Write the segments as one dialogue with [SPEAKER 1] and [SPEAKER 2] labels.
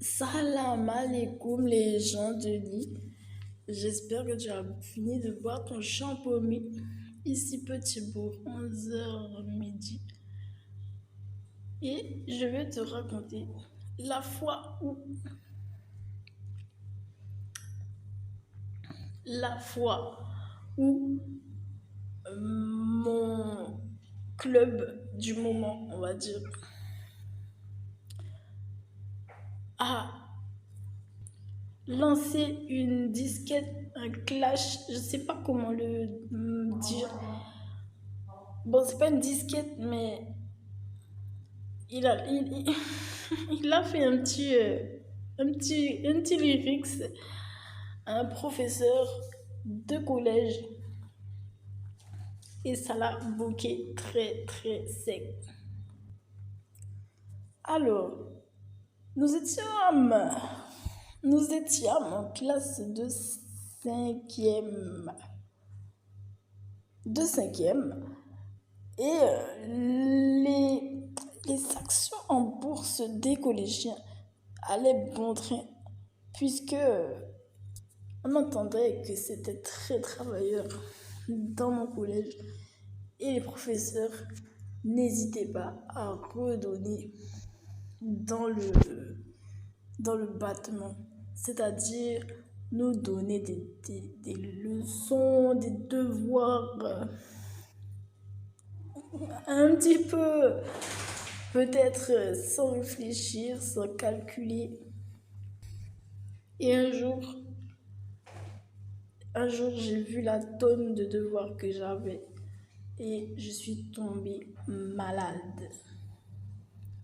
[SPEAKER 1] Salam alaikum les gens de lit. J'espère que tu as fini de boire ton champomis. Ici Petit Bourg, 11h midi. Et je vais te raconter la fois où mon club du moment, on va dire, a lancé une disquette, un clash, je sais pas comment le dire. Bon, c'est pas une disquette, mais il a, il a fait un petit lyrics à un professeur de collège et ça l'a bloqué très très sec. Alors, nous étions en classe de cinquième et les actions en bourse des collégiens allaient bon train puisque on entendait que c'était très travailleur dans mon collège et les professeurs n'hésitaient pas à redonner dans le battement, c'est-à-dire nous donner des leçons, des devoirs un petit peu, peut-être sans réfléchir, sans calculer. Et un jour, j'ai vu la tonne de devoirs que j'avais et je suis tombée malade.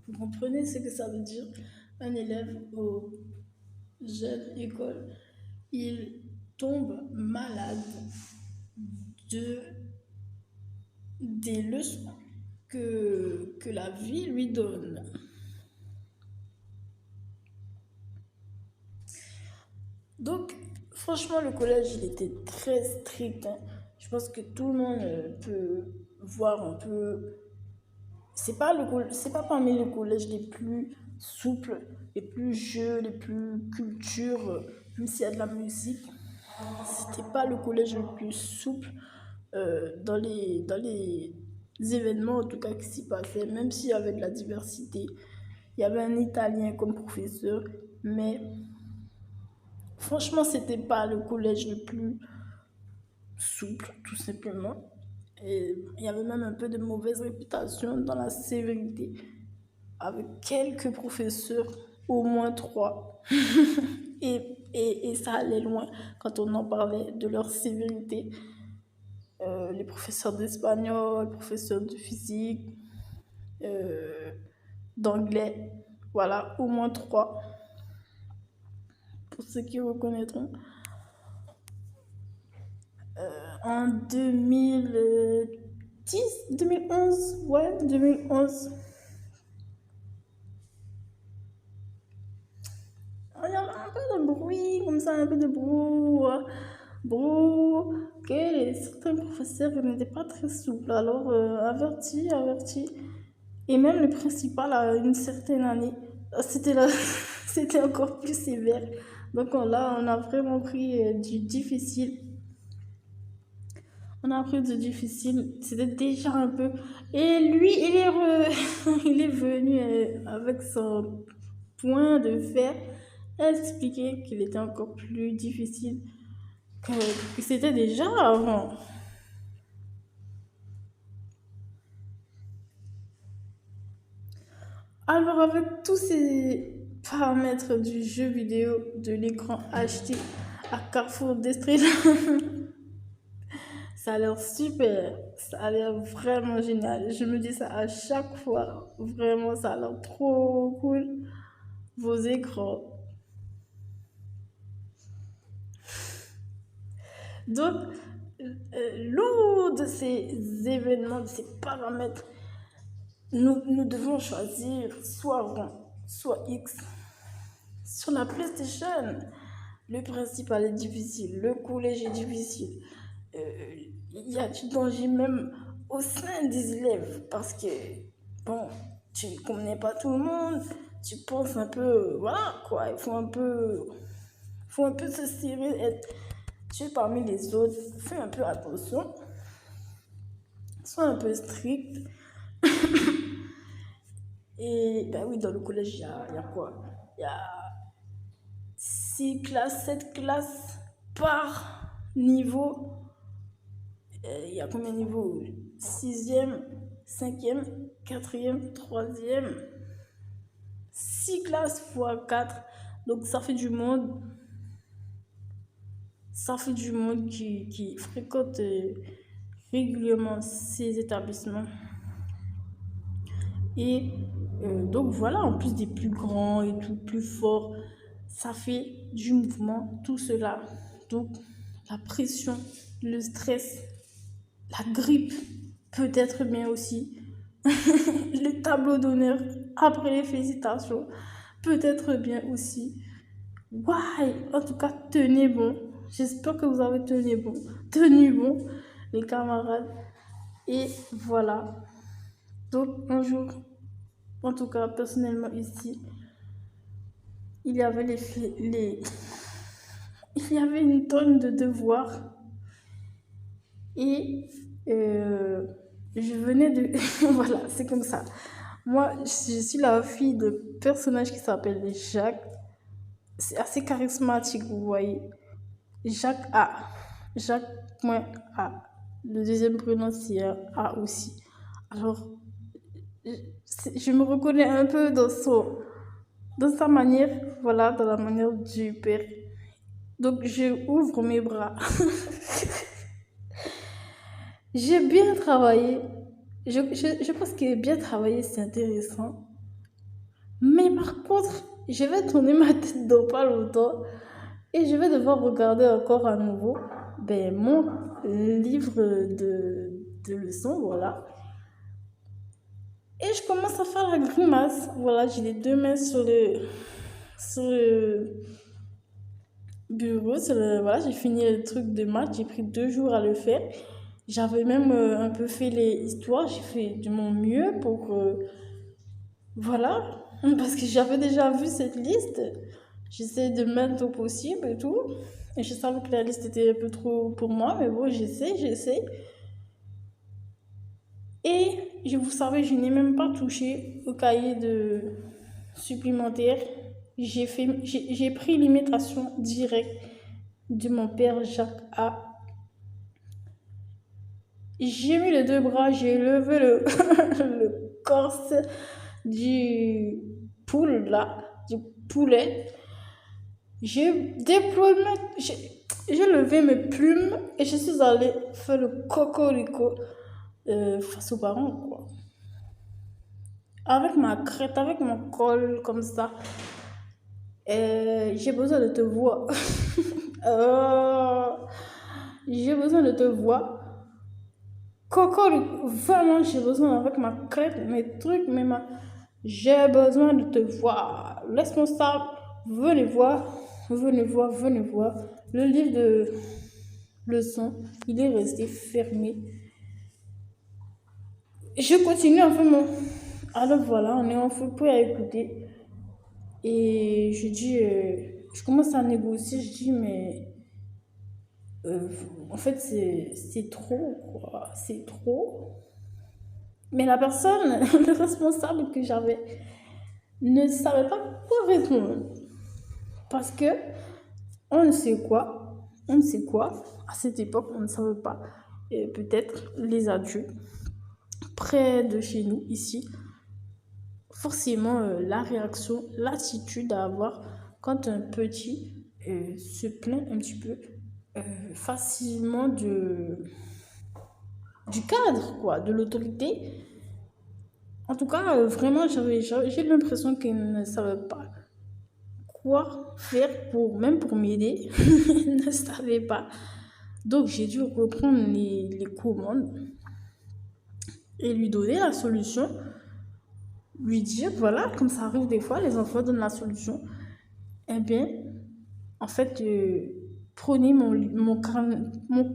[SPEAKER 1] Vous comprenez ce que ça veut dire? Un élève au jeune école, il tombe malade des leçons que la vie lui donne. Donc, franchement, le collège, il était très strict. Je pense que tout le monde peut voir un peu. C'est pas parmi les collèges les plus souples, les plus jeux, les plus culture, même s'il y a de la musique. C'était pas le collège le plus souple dans les événements, en tout cas, qui s'y passaient, même s'il y avait de la diversité. Il y avait un Italien comme professeur, mais franchement, c'était pas le collège le plus souple, tout simplement. Et il y avait même un peu de mauvaise réputation dans la sévérité, avec quelques professeurs, au moins 3. et ça allait loin quand on en parlait de leur sévérité. Les professeurs d'espagnol, professeurs de physique, d'anglais, voilà, au moins 3, pour ceux qui reconnaîtront. En 2011, ouais, 2011. Il y avait un peu de bruit, comme ça, un peu de que certains professeurs n'étaient pas très souples. Alors, averti. Et même le principal, à une certaine année, c'était encore plus sévère. Donc là, on a vraiment pris du difficile. C'était déjà un peu. Et lui, il est venu avec son point de fer expliquer qu'il était encore plus difficile que c'était déjà avant. Alors, avec tous ces paramètres du jeu vidéo, de l'écran acheté à Carrefour d'Estrella, ça a l'air super, ça a l'air vraiment génial. Je me dis ça à chaque fois, vraiment, ça a l'air trop cool. Vos écrans. Donc, l'un de ces événements, de ces paramètres, nous devons choisir soit rond, soit X. Sur la PlayStation, le principal est difficile, le collège est difficile. Il y a du danger même au sein des élèves parce que, bon, tu ne connais pas tout le monde, tu penses un peu, voilà quoi, faut un peu se serrer, être, tu es parmi les autres, fais un peu attention, sois un peu strict. Et ben oui, dans le collège, il y a quoi? Il y a 6 classes, 7 classes par niveau. Il y a combien de niveaux? Sixième, cinquième, quatrième, troisième. 6 classes fois 4. Donc ça fait du monde. Ça fait du monde qui fréquente régulièrement ces établissements. Et donc voilà, en plus des plus grands et tout, plus forts, ça fait du mouvement, tout cela. Donc la pression, le stress, la grippe peut être bien aussi. Le tableau d'honneur après les félicitations peut être bien aussi. Ouais, en tout cas, tenez bon. J'espère que vous avez tenu bon, les camarades. Et voilà. Donc, un jour, en tout cas, personnellement ici, il y avait il y avait une tonne de devoirs. Et je venais de... Voilà, c'est comme ça. Moi, je suis la fille de personnage qui s'appelle Jacques. C'est assez charismatique, vous voyez. Jacques A. Jacques.A. Le deuxième prénom, c'est A aussi. Alors, je me reconnais un peu dans sa manière, voilà, dans la manière du père. Donc, je ouvre mes bras. J'ai bien travaillé. Je pense que bien travailler, c'est intéressant. Mais par contre, je vais tourner ma tête dans pas longtemps et je vais devoir regarder encore à nouveau mon livre de leçons, voilà. Et je commence à faire la grimace. Voilà, j'ai les deux mains sur le bureau. Voilà, j'ai fini le truc de maths. J'ai pris 2 jours à le faire. J'avais même un peu fait les histoires. J'ai fait de mon mieux pour... voilà, parce que j'avais déjà vu cette liste. J'essaie de mettre au possible et tout. Et je savais que la liste était un peu trop pour moi. Mais bon, j'essaie. Et vous savez, je n'ai même pas touché au cahier supplémentaire. J'ai pris l'imitation directe de mon père Jacques A. J'ai mis les 2 bras, j'ai levé le corse du du poulet. J'ai levé mes plumes et je suis allée faire le cocorico face aux parents, quoi. Avec ma crête, avec mon col, comme ça. J'ai besoin de te voir. J'ai besoin de te voir. Cocorico, vraiment, j'ai besoin avec ma crête, mes trucs, j'ai besoin de te voir. Responsable, venez voir. Le livre de leçons, il est resté fermé. Je continue en fait Alors voilà, on est en feu pour écouter. Et je dis, je commence à négocier, je dis, mais en fait, c'est trop, quoi. C'est trop. Mais la personne, le responsable que j'avais, ne savait pas quoi répondre. Parce que on ne sait quoi, à cette époque, on ne savait pas. Et peut-être les adultes, près de chez nous, ici, forcément, la réaction, l'attitude à avoir quand un petit se plaint un petit peu facilement du cadre, quoi, de l'autorité. En tout cas, vraiment, j'ai l'impression qu'il ne savait pas quoi faire même pour m'aider. Il ne savait pas. Donc, j'ai dû reprendre les commandes et lui donner la solution. Lui dire, voilà, comme ça arrive des fois, les enfants donnent la solution. Eh bien, en fait, prenez mon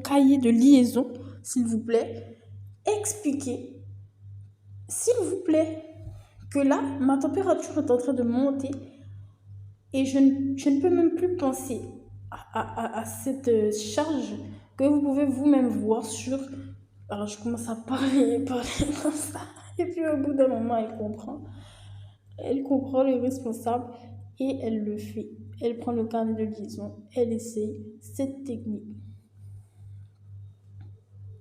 [SPEAKER 1] cahier de liaison, s'il vous plaît. Expliquez, s'il vous plaît, que là, ma température est en train de monter et je ne peux même plus penser à cette charge que vous pouvez vous-même voir sur... Alors je commence à parler comme ça. Et puis au bout d'un moment, elle comprend. Elle comprend le responsable et elle le fait. Elle prend le carnet de liaison, elle essaye cette technique.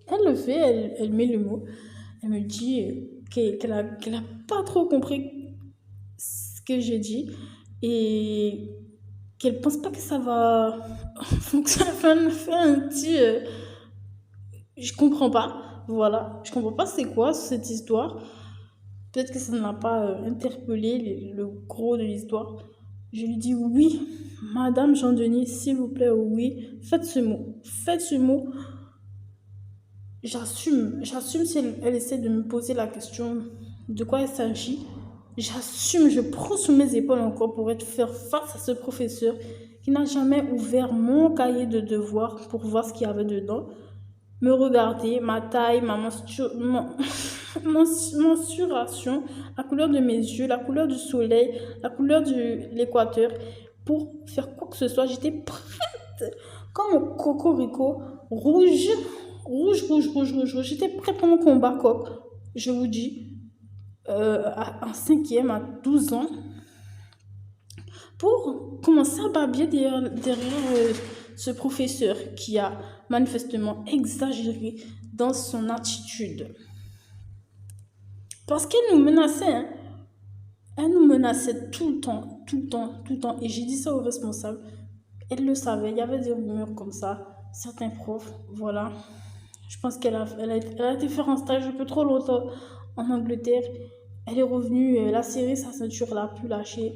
[SPEAKER 1] Elle le fait, elle met le mot. Elle me dit qu'elle a pas trop compris ce que j'ai dit et qu'elle pense pas que ça va fonctionner. Enfin, elle me fait un petit... je comprends pas. Voilà. Je comprends pas c'est quoi cette histoire. Peut-être que ça ne m'a pas interpellé le gros de l'histoire. Je lui dis oui, Madame Jean-Denis, s'il vous plaît, oui, faites ce mot. Faites ce mot. J'assume si elle essaie de me poser la question de quoi il s'agit. J'assume, je prends sur mes épaules encore pour faire face à ce professeur qui n'a jamais ouvert mon cahier de devoirs pour voir ce qu'il y avait dedans. Me regarder, ma taille, mensuration, la couleur de mes yeux, la couleur du soleil, la couleur de l'équateur, pour faire quoi que ce soit. J'étais prête, comme un cocorico, rouge, rouge. J'étais prête pour mon combat coq, je vous dis, en cinquième, à 12 ans, pour commencer à babiller derrière ce professeur qui a manifestement exagéré dans son attitude. Parce qu'elle nous menaçait, hein. Elle nous menaçait tout le temps. Et j'ai dit ça au responsable. Elle le savait, il y avait des rumeurs comme ça. Certains profs, voilà. Je pense qu'elle a été faire un stage un peu trop longtemps en Angleterre. Elle est revenue, elle a serré sa ceinture, elle a pu lâcher.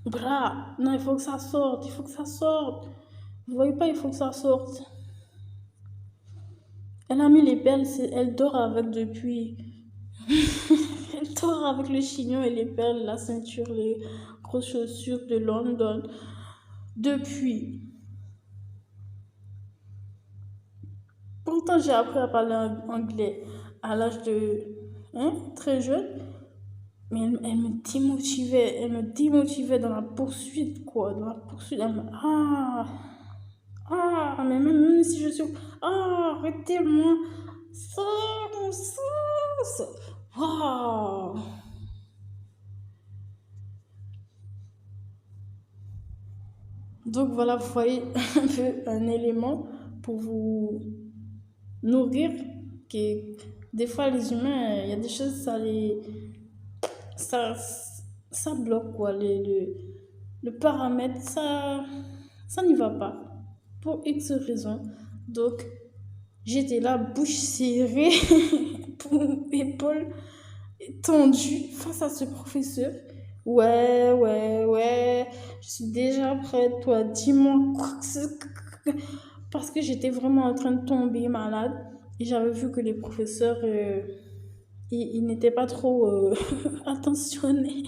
[SPEAKER 1] Bra, non, il faut que ça sorte. Vous voyez pas, il faut que ça sorte. Elle a mis les perles, elle dort avec depuis. Elle dort avec le chignon et les perles, la ceinture, les grosses chaussures de London. Depuis. Pourtant, j'ai appris à parler anglais à l'âge de très jeune. Mais elle me démotivait dans la poursuite, quoi. Dans la poursuite, mais même si je suis... arrêtez-moi. Ça. Ah. Donc voilà, vous voyez un peu un élément pour vous nourrir. Que des fois, les humains, il y a des choses, ça, ça bloque, quoi. Le paramètre, ça n'y va pas. Pour X raisons. Donc, j'étais là, bouche serrée, épaules tendues face à ce professeur. Ouais, je suis déjà prête, toi, dis-moi quoi que ce... Parce que j'étais vraiment en train de tomber malade. Et j'avais vu que les professeurs, ils n'étaient pas trop attentionnés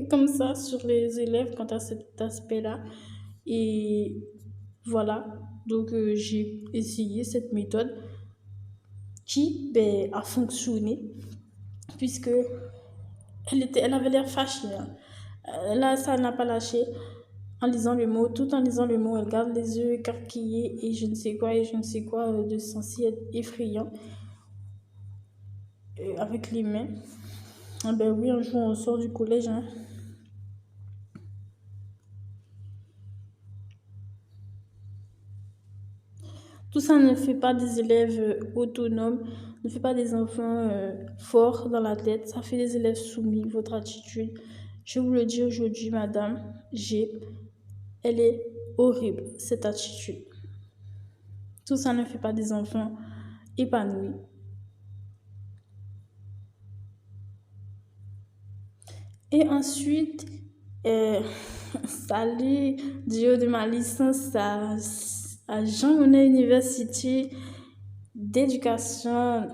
[SPEAKER 1] comme ça sur les élèves quant à cet aspect-là. Et voilà, donc j'ai essayé cette méthode qui a fonctionné puisque elle avait l'air fâchée, hein. Là, ça n'a pas lâché. Tout en lisant le mot, elle garde les yeux écarquillés et je ne sais quoi de censé être effrayant avec les mains. Ah ben oui, un jour on sort du collège, hein. Tout ça ne fait pas des élèves autonomes, ne fait pas des enfants forts dans la tête, ça fait des élèves soumis, votre attitude. Je vous le dis aujourd'hui, madame elle est horrible, cette attitude. Tout ça ne fait pas des enfants épanouis. Et ensuite, ça allait du haut de ma licence à Jean Monnet University d'éducation.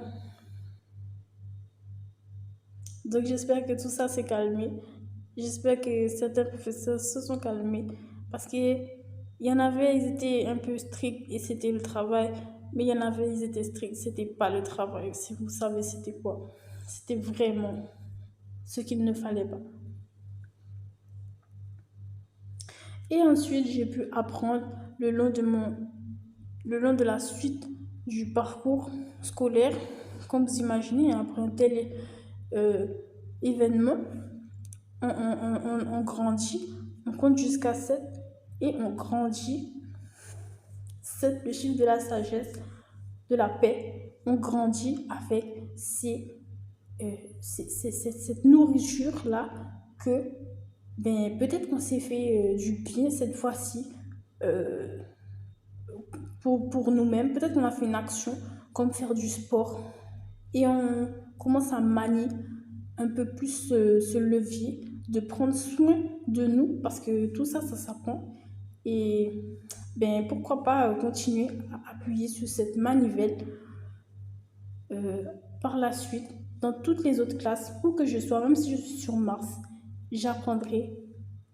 [SPEAKER 1] Donc j'espère que tout ça s'est calmé. J'espère que certains professeurs se sont calmés parce qu'il y en avait, ils étaient un peu stricts et c'était le travail. Mais il y en avait, ils étaient stricts, c'était pas le travail. Si vous savez, c'était quoi? C'était vraiment ce qu'il ne fallait pas. Et ensuite, j'ai pu apprendre le long de la suite du parcours scolaire. Comme vous imaginez, après un tel euh, événement, on grandit, on compte jusqu'à 7 et on grandit. 7, le chiffre de la sagesse, de la paix. On grandit avec cette nourriture-là que peut-être qu'on s'est fait du bien cette fois-ci euh, pour nous-mêmes. Peut-être qu'on a fait une action comme faire du sport et on commence à manier un peu plus ce levier de prendre soin de nous parce que tout ça, ça s'apprend. Et pourquoi pas continuer à appuyer sur cette manivelle euh, par la suite dans toutes les autres classes où que je sois, même si je suis sur Mars, j'apprendrai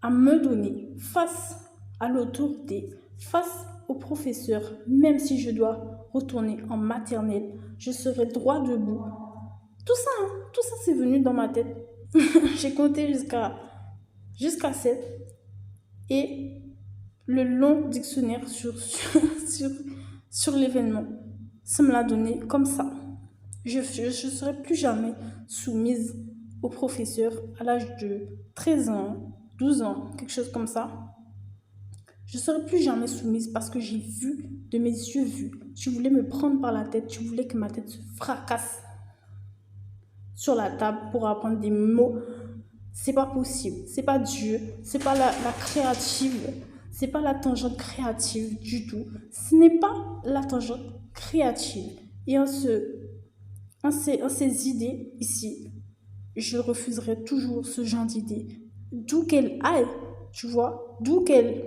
[SPEAKER 1] à me donner face à l'autorité, face au professeur, même si je dois retourner en maternelle, je serai droit debout. Tout ça c'est venu dans ma tête. J'ai compté jusqu'à 7 et le long dictionnaire sur l'événement, ça me l'a donné comme ça. Je ne serai plus jamais soumise au professeur à l'âge de 13 ans, 12 ans, quelque chose comme ça. Je ne serai plus jamais soumise parce que j'ai vu, de mes yeux vus, tu voulais me prendre par la tête, tu voulais que ma tête se fracasse sur la table pour apprendre des mots. C'est pas possible, c'est pas Dieu, c'est pas la créative, c'est pas la tangente créative du tout. Ce n'est pas la tangente créative. Et en ces idées ici, je refuserai toujours ce genre d'idées. D'où qu'elle aille, tu vois, d'où qu'elle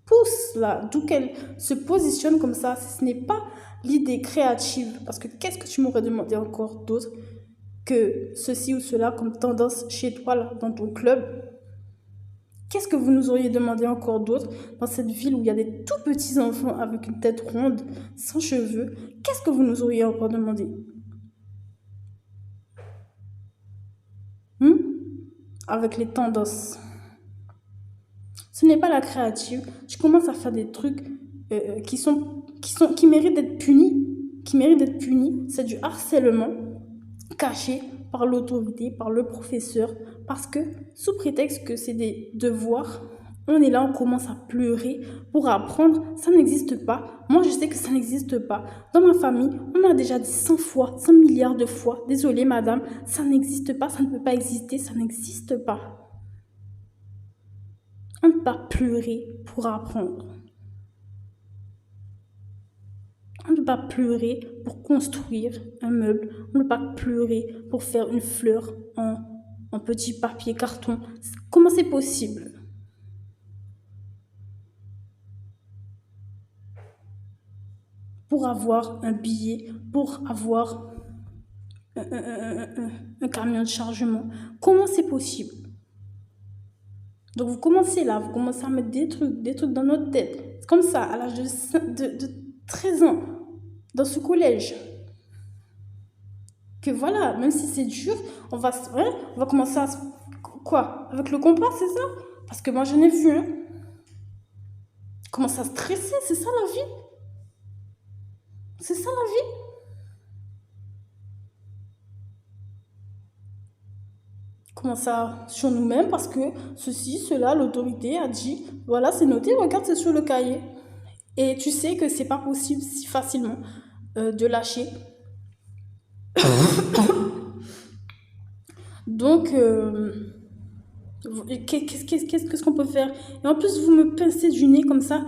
[SPEAKER 1] pousse là, d'où qu'elle se positionne comme ça, ce n'est pas l'idée créative. Parce que qu'est-ce que tu m'aurais demandé encore d'autre que ceci ou cela comme tendance chez toi là, dans ton club? Qu'est-ce que vous nous auriez demandé encore d'autre dans cette ville où il y a des tout petits enfants avec une tête ronde, sans cheveux? Qu'est-ce que vous nous auriez encore demandé? Avec les tendances. Ce n'est pas la créative. Tu commences à faire des trucs qui méritent d'être punis. Qui méritent d'être punis. C'est du harcèlement caché par l'autorité, par le professeur. Parce que, sous prétexte que c'est des devoirs, on est là, on commence à pleurer pour apprendre. Ça n'existe pas. Moi, je sais que ça n'existe pas. Dans ma famille, on m'a déjà dit 100 fois, 100 milliards de fois. Désolée, madame, ça n'existe pas, ça ne peut pas exister, ça n'existe pas. On ne peut pas pleurer pour apprendre. On ne peut pas pleurer pour construire un meuble. On ne peut pas pleurer pour faire une fleur en petit papier carton. Comment c'est possible? Pour avoir un billet, pour avoir un camion de chargement. Comment c'est possible? Donc vous commencez là, vous commencez à mettre des trucs dans notre tête. C'est comme ça, à l'âge de 13 ans, dans ce collège. Que voilà, même si c'est dur, on va commencer à... Quoi? Avec le compas, c'est ça? Parce que moi, j'en ai vu, hein. Commence à stresser, c'est ça la vie? C'est ça la vie? Comment ça sur nous-mêmes parce que ceci, cela, l'autorité a dit, voilà, c'est noté, regarde, c'est sur le cahier. Et tu sais que c'est pas possible si facilement de lâcher. Donc, qu'est-ce qu'on peut faire? Et en plus, vous me pincez du nez comme ça,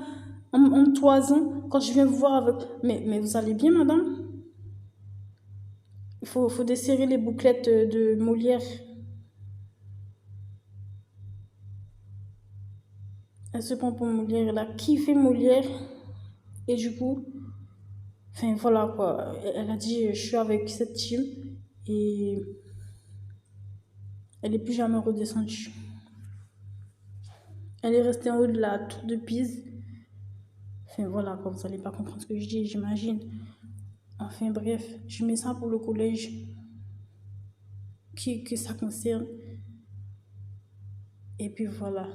[SPEAKER 1] en me toisant, quand je viens vous voir avec... Mais vous allez bien, madame? Il faut desserrer les bouclettes de Molière. Elle se prend pour Molière, elle a kiffé Molière. Et du coup, enfin voilà quoi, elle a dit je suis avec cette team et elle n'est plus jamais redescendue. Elle est restée en haut de la tour de Pise. Enfin voilà quoi, vous n'allez pas comprendre ce que je dis, j'imagine. Enfin bref, je mets ça pour le collège. que ça concerne. Et puis voilà.